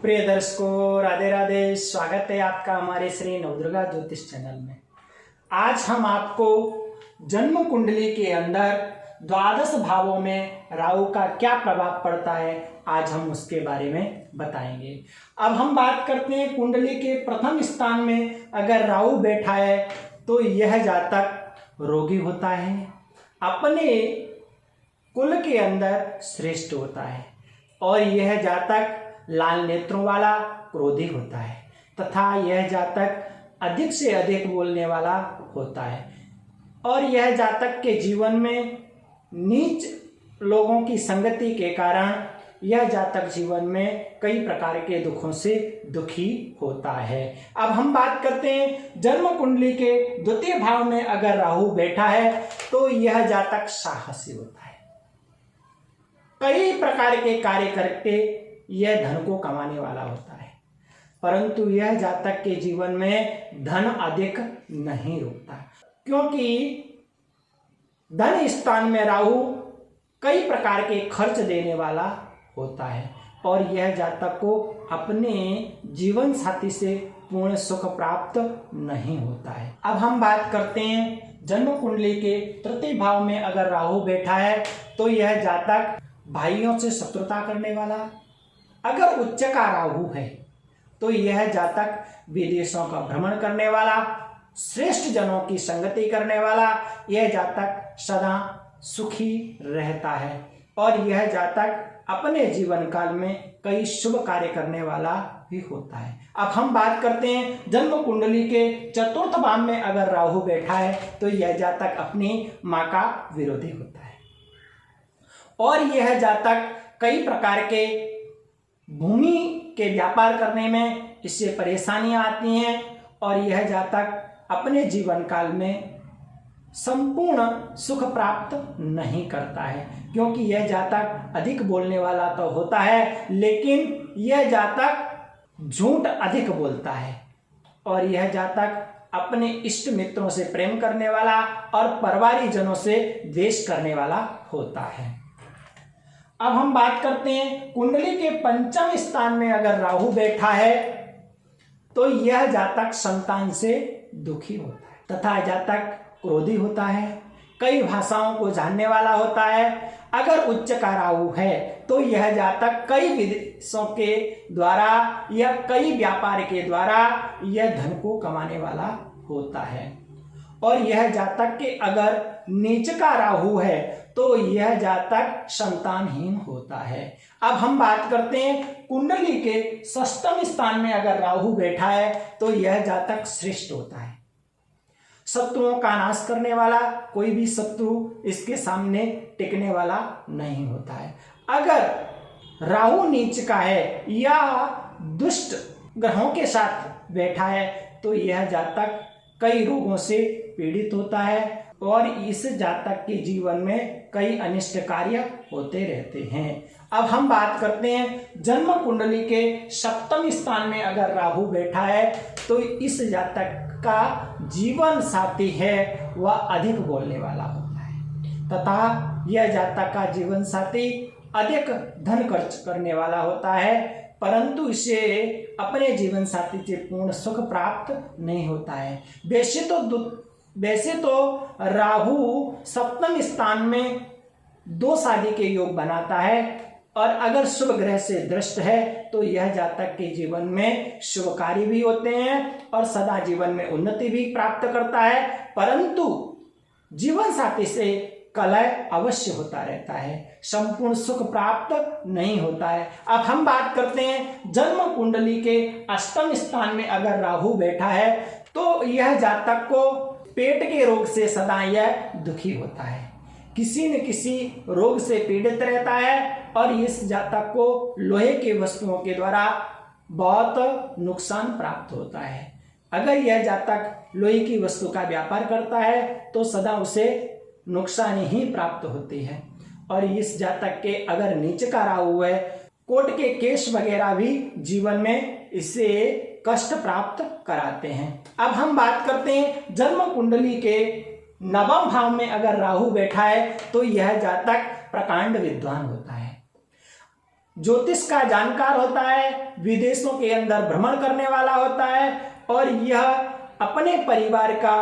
प्रिय दर्शकों, राधे राधे। स्वागत है आपका हमारे श्री नवदुर्गा ज्योतिष चैनल में। आज हम आपको जन्म कुंडली के अंदर द्वादश भावों में राहु का क्या प्रभाव पड़ता है, आज हम उसके बारे में बताएंगे। अब हम बात करते हैं कुंडली के प्रथम स्थान में अगर राहु बैठा है तो यह जातक रोगी होता है, अपने कुल के अंदर श्रेष्ठ होता है और यह जातक लाल नेत्रों वाला क्रोधी होता है तथा यह जातक अधिक से अधिक बोलने वाला होता है और यह जातक के जीवन में नीच लोगों की संगति के कारण यह जातक जीवन में कई प्रकार के दुखों से दुखी होता है। अब हम बात करते हैं जन्म कुंडली के द्वितीय भाव में अगर राहु बैठा है तो यह जातक साहसी होता है, कई प्रकार के कार्य करके यह धन को कमाने वाला होता है, परंतु यह जातक के जीवन में धन अधिक नहीं रुकता, क्योंकि धन स्थान में राहु कई प्रकार के खर्च देने वाला होता है और यह जातक को अपने जीवन साथी से पूर्ण सुख प्राप्त नहीं होता है। अब हम बात करते हैं जन्म कुंडली के तृतीय भाव में अगर राहु बैठा है तो यह जातक भाइयों से शत्रुता करने वाला, अगर उच्च का राहु है तो यह जातक विदेशों का भ्रमण करने वाला, श्रेष्ठ जनों की संगति करने वाला, यह जातक सदा सुखी रहता है और यह जातक अपने जीवन काल में कई शुभ कार्य करने वाला भी होता है। अब हम बात करते हैं जन्म कुंडली के चतुर्थ भाव में अगर राहु बैठा है तो यह जातक अपनी मां का विरोधी होता है और यह जातक कई प्रकार के भूमि के व्यापार करने में इससे परेशानियां आती हैं और यह जातक अपने जीवन काल में संपूर्ण सुख प्राप्त नहीं करता है, क्योंकि यह जातक अधिक बोलने वाला तो होता है लेकिन यह जातक झूठ अधिक बोलता है और यह जातक अपने इष्ट मित्रों से प्रेम करने वाला और परिवारी जनों से द्वेष करने वाला होता है। अब हम बात करते हैं कुंडली के पंचम स्थान में अगर राहु बैठा है तो यह जातक संतान से दुखी होता है तथा जातक क्रोधी होता है, कई भाषाओं को जानने वाला होता है। अगर उच्च का राहु है तो यह जातक कई विदेशों के द्वारा या कई व्यापार के द्वारा यह धन को कमाने वाला होता है और यह जातक के अगर नीच का राहु है तो यह जातक संतानहीन होता है। अब हम बात करते हैं कुंडली के षष्ठम स्थान में अगर राहु बैठा है तो यह जातक श्रेष्ठ होता है, शत्रुओं का नाश करने वाला, कोई भी शत्रु इसके सामने टिकने वाला नहीं होता है। अगर राहु नीच का है या दुष्ट ग्रहों के साथ बैठा है तो यह जातक कई रोगों से पीड़ित होता है और इस जातक के जीवन में कई अनिष्ट कार्य होते रहते हैं। अब हम बात करते हैं जन्म कुंडली के सप्तम स्थान में अगर राहु बैठा है तो इस जातक का जीवन साथी है वह अधिक बोलने वाला होता है तथा यह जातक का जीवन साथी अधिक धन खर्च करने वाला होता है, परंतु इसे अपने जीवन साथी से पूर्ण सुख प्राप्त नहीं होता है। वैसे तो राहु सप्तम स्थान में दो शादी के योग बनाता है और अगर शुभ ग्रह से दृष्ट है तो यह जातक के जीवन में शुभ कार्य भी होते हैं और सदा जीवन में उन्नति भी प्राप्त करता है, परंतु जीवन साथी से कलह अवश्य होता रहता है, संपूर्ण सुख प्राप्त नहीं होता है। अब हम बात करते हैं जन्म कुंडली के अष्टम स्थान में अगर राहु बैठा है तो यह जातक को पेट के रोग से सदा यह दुखी होता है, किसी न किसी रोग से पीड़ित रहता है और इस जातक को लोहे के वस्तुओं के द्वारा बहुत नुकसान प्राप्त होता है। अगर यह जातक लोहे की वस्तु का व्यापार करता है तो सदा उसे नुकसान ही प्राप्त होती है और इस जातक के अगर नीच का राहु है, कोर्ट के केस वगैरह भी जीवन में इससे कष्ट प्राप्त कराते हैं। अब हम बात करते हैं जन्म कुंडली के नवम भाव में अगर राहु बैठा है तो यह जातक प्रकांड विद्वान होता है, ज्योतिष का जानकार होता है, विदेशों के अंदर भ्रमण करने वाला होता है और यह अपने परिवार का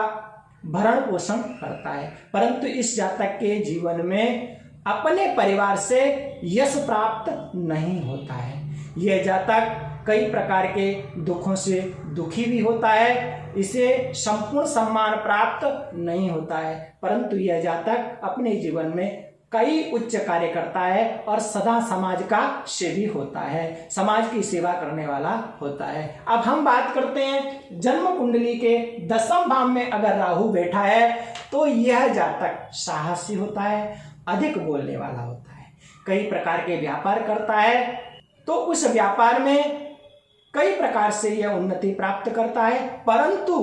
भरण पोषण करता है। परंतु इस जातक के जीवन में अपने परिवार से यश प्राप्त नहीं होता है। यह जातक कई प्रकार के दुखों से दुखी भी होता है, इसे संपूर्ण सम्मान प्राप्त नहीं होता है। परंतु यह जातक अपने जीवन में कई उच्च कार्य करता है और सदा समाज का सेवी होता है, समाज की सेवा करने वाला होता है। अब हम बात करते हैं जन्म कुंडली के 10वें भाव में अगर राहु बैठा है तो यह जातक साहसी होता है, अधिक बोलने वाला होता है, कई प्रकार के व्यापार करता है, तो उस व्यापार में कई प्रकार से यह उन्नति प्राप्त करता है। परंतु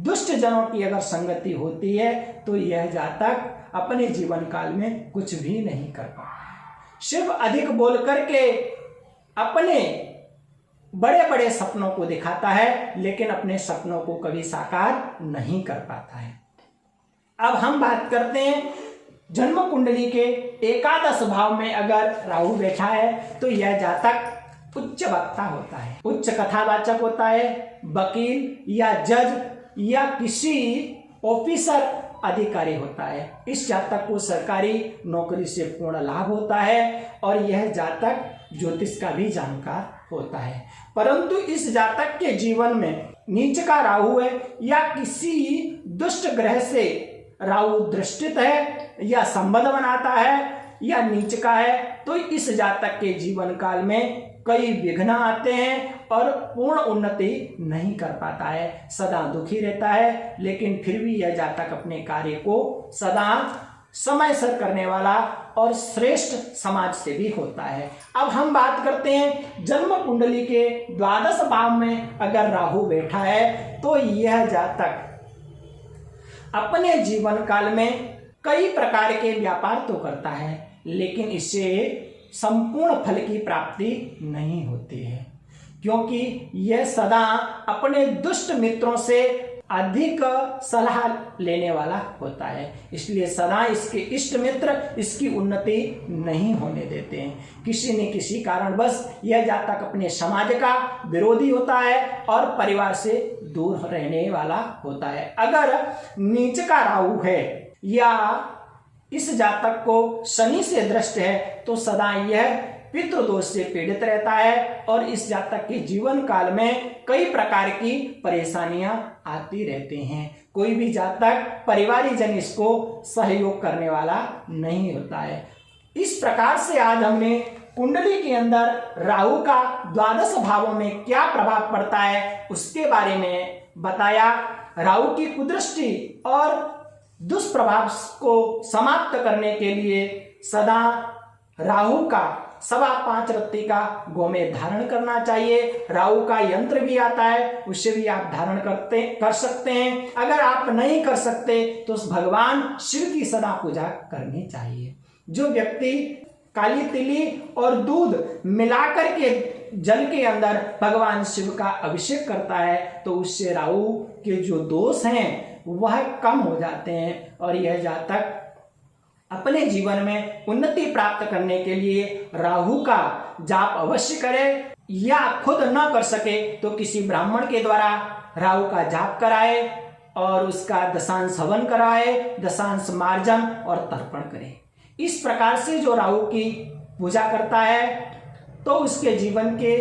दुष्ट जनों की अगर संगति होती है तो यह जातक अपने जीवन काल में कुछ भी नहीं कर पाता है। सिर्फ अधिक बोल करके अपने बड़े बड़े सपनों को दिखाता है, लेकिन अपने सपनों को कभी साकार नहीं कर पाता है। अब हम बात करते हैं जन्म कुंडली के 11 भाव में अगर राहु बैठा है तो यह जातक उच्च वक्ता होता है, उच्च कथावाचक होता है, वकील या जज या किसी ऑफिसर अधिकारी होता है। इस जातक को सरकारी नौकरी से पूर्ण लाभ होता है और यह जातक ज्योतिष का भी जानकार होता है। परंतु इस जातक के जीवन में नीच का राहु है या किसी दुष्ट ग्रह से राहु दृष्टित है या संबंध बनाता है या नीच का है, तो इस जातक के जीवन काल में कई विघ्न आते हैं और पूर्ण उन्नति नहीं कर पाता है, सदा दुखी रहता है। लेकिन फिर भी यह जातक अपने कार्य को सदा समय से करने वाला और श्रेष्ठ समाज से भी होता है। अब हम बात करते हैं जन्म कुंडली के 12 भाव में अगर राहु बैठा है तो यह जातक अपने जीवन काल में कई प्रकार के व्यापार तो करता है, लेकिन इससे संपूर्ण फल की प्राप्ति नहीं होती है, क्योंकि यह सदा अपने दुष्ट मित्रों से अधिक सलाह लेने वाला होता है। इसलिए सदा इसके इष्ट मित्र इसकी उन्नति नहीं होने देते हैं। किसी न किसी कारणवश यह जातक अपने समाज का विरोधी होता है और परिवार से दूर रहने वाला होता है। अगर नीच का राहु है या इस जातक को शनि से दृष्ट है तो सदा यह पितृदोष से पीड़ित रहता है और इस जातक के जीवन काल में कई प्रकार की परेशानियां आती रहती हैं। कोई भी जातक परिवारीजन इसको सहयोग करने वाला नहीं होता है। इस प्रकार से आज हमने कुंडली के अंदर राहु का 12 भावों में क्या प्रभाव पड़ता है उसके बारे में बताया। राहु की कुदृष्टि और दुष्प्रभाव को समाप्त करने के लिए सदा राहु का 5.25 रत्ती का गोमेद धारण करना चाहिए। राहु का यंत्र भी आता है, उससे भी आप धारण कर सकते हैं। अगर आप नहीं कर सकते तो भगवान शिव की सदा पूजा करनी चाहिए। जो व्यक्ति काली तिली और दूध मिलाकर के जल के अंदर भगवान शिव का अभिषेक करता है तो उससे राहु के जो दोष हैं वह कम हो जाते हैं और यह जातक अपने जीवन में उन्नति प्राप्त करने के लिए राहु का जाप अवश्य करे, या खुद न कर सके तो किसी ब्राह्मण के द्वारा राहु का जाप कराए और उसका दशांश हवन कराए, दशांश मार्जन और तर्पण करे। इस प्रकार से जो राहु की पूजा करता है तो उसके जीवन के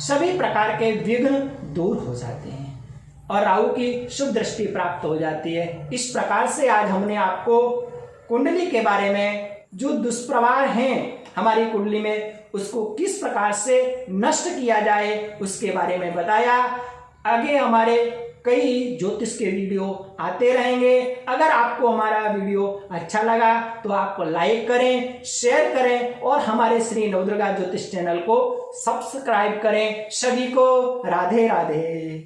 सभी प्रकार के विघ्न दूर हो जाते हैं और राहु की शुभ दृष्टि प्राप्त हो जाती है। इस प्रकार से आज हमने आपको कुंडली के बारे में जो दुष्प्रभाव हैं हमारी कुंडली में उसको किस प्रकार से नष्ट किया जाए उसके बारे में बताया। आगे हमारे कई ज्योतिष के वीडियो आते रहेंगे। अगर आपको हमारा वीडियो अच्छा लगा तो आप लाइक करें, शेयर करें और हमारे श्री नवदुर्गा ज्योतिष चैनल को सब्सक्राइब करें। सभी को राधे राधे।